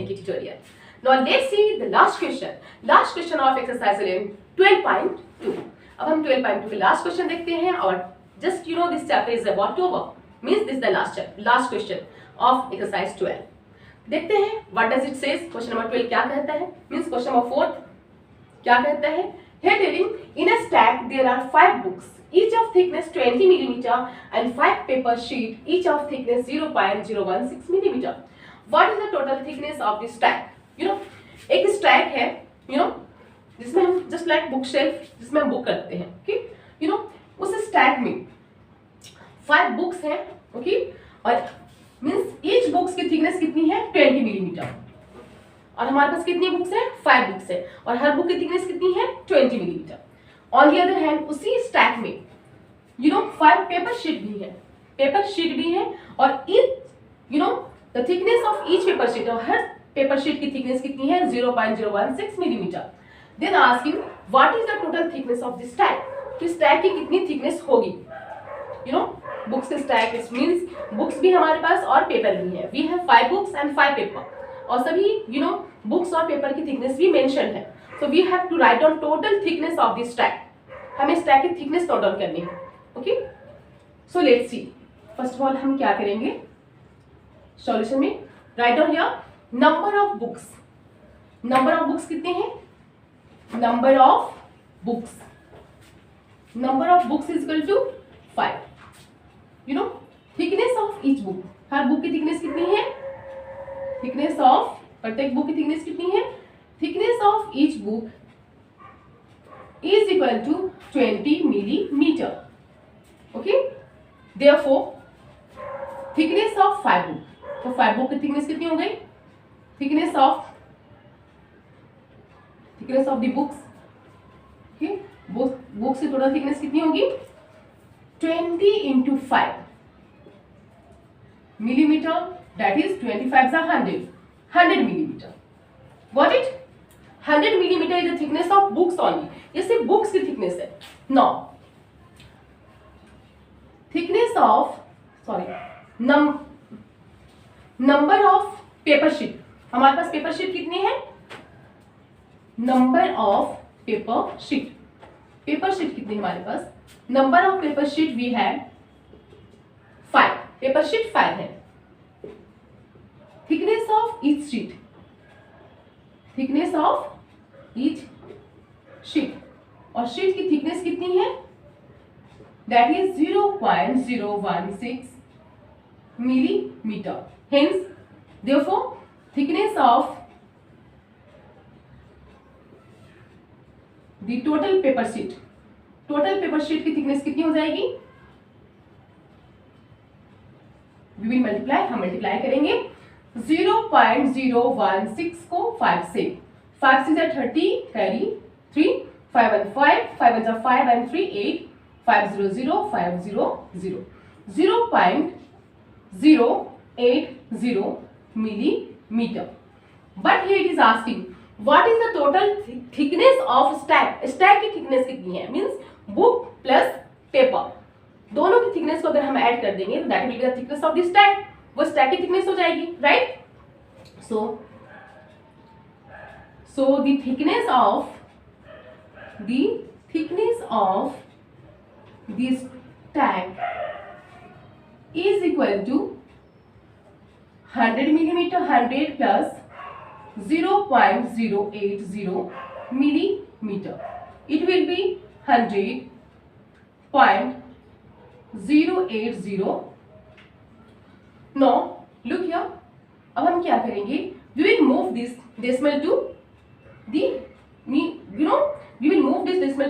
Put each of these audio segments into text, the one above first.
की tutorial. Now let's see the last question of exercise 12.2. अब हम 12.2 के लास्ट क्वेश्चन देखते हैं और just you know this chapter is about to over, means this is the last question of exercise 12. देखते हैं what does it says. Question number 12 क्या कहता है, means क्वेश्चन नंबर 4 क्या कहता है. Here telling in a stack there are 5 books each of thickness 20 mm and 5 paper sheet each of thickness 0.016 mm. What is the total thickness of this stack? You know, एक stack है, you know, जिसमें हम just like book shelf जिसमें हम book करते हैं, okay, you know, उस stack में 5 बुक्स हैं, ओके, और मींस ईच बुक्स की थिकनेस कितनी है 20 मिलीमीटर और हमारे पास कितनी बुक्स हैं 5 बुक्स है और हर बुक की थिकनेस कितनी है 20 millimetre. On the other hand उसी स्टैक में you know 5 पेपर शीट भी है और each you know the thickness of each paper sheet और हर पेपर शीट की थिकनेस कितनी है 0.016 millimetre. Then asking what is the total thickness of this stack. तो स्टैक की कितनी थिकनेस होगी, यू नो, बुक्स के स्टैक, इट मींस बुक्स भी हमारे पास और पेपर भी है. We have 5 books and 5 paper और सभी यू नो बुक्स और पेपर की थिकनेस भी मेंशन है. So we have to write down total thickness of this stack. हमें स्टैक की थिकनेस नोट डाउन करनी है, okay. So let's see. First of all हम क्या करेंगे सॉल्यूशन में, write down here number of books कितने हैं, number of books is equal to 5. You know thickness of each book, हर बुक की थिकनेस कितनी है, थिकनेस ऑफ प्रत्येक बुक की थिकनेस कितनी है, thickness of each book is equal to 20 millimetre, okay. Therefore thickness of 5 book, तो 5 book की थिकनेस कितनी हो गई, thickness of the books, okay, books की टोटल थिकनेस कितनी होगी 20 into 5 millimeter, that is 25 is 100 millimeter. Got it? 100 millimeter is the thickness of books only. ये सिर्फ बुक्स की थिकनेस है. Now thickness of number of paper sheet, हमारे पास paper sheet कितनी है, नंबर ऑफ पेपर शीट कितनी है हमारे पास, number of paper sheet we have 5, paper sheet 5 है. थिकनेस ऑफ ईच शीट और शीट की थिकनेस कितनी है, that is 0.016 millimeter. Hence, therefore, thickness of the total paper sheet की thickness कितनी हो जाएगी, we will multiply, हम मल्टीप्लाई करेंगे 0.016 को 5 से 30 carry 3 5 1 5 5 1 5 and 3 8 500 500 0.080 millimeter. But here it is asking what is the total thickness of stack की thickness कितनी है, मींस बुक प्लस पेपर दोनों की थिकनेस को अगर हम ऐड कर देंगे तो that will be the thickness of the stack, वो स्टैक की थिकनेस हो जाएगी, right. So the thickness of the stack is equal to 100 millimeter, 100 plus 0.080 millimeter. It will be 100.080. Now look here. अब हम क्या करेंगे, we will move this decimal to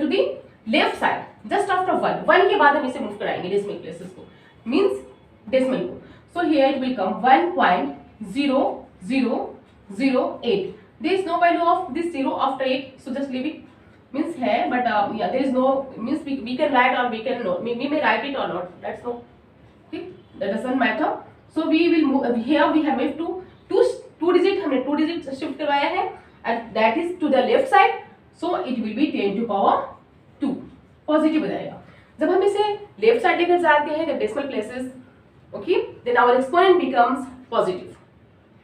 the left side. Just after 1 के बाद हम इसे मूव कराएंगे decimal places को, मींस डेसिमल को. So here it will come 1.0008. There is no value of this 0 after 8, so just leave it, means है but या there is no, means we can write और we can not, we may write it और not, that's no, ठीक, that doesn't matter. So we will move here, we have move two digit, हमने 2 digit shift करवाया है and that is to the left side. So it will be 10 to power 2 positive हो जाएगा. जब हम इसे left side लेकर जाते हैं the decimal places, okay, then our exponent becomes positive,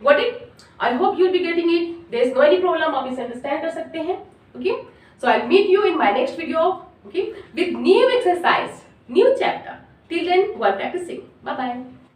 Got it? I hope you'll be getting it. There is no any problem, आप इसे understand कर सकते हैं. Okay? So I'll meet you in my next video. Okay? With new exercise, new chapter. Till then, while practicing. Bye bye.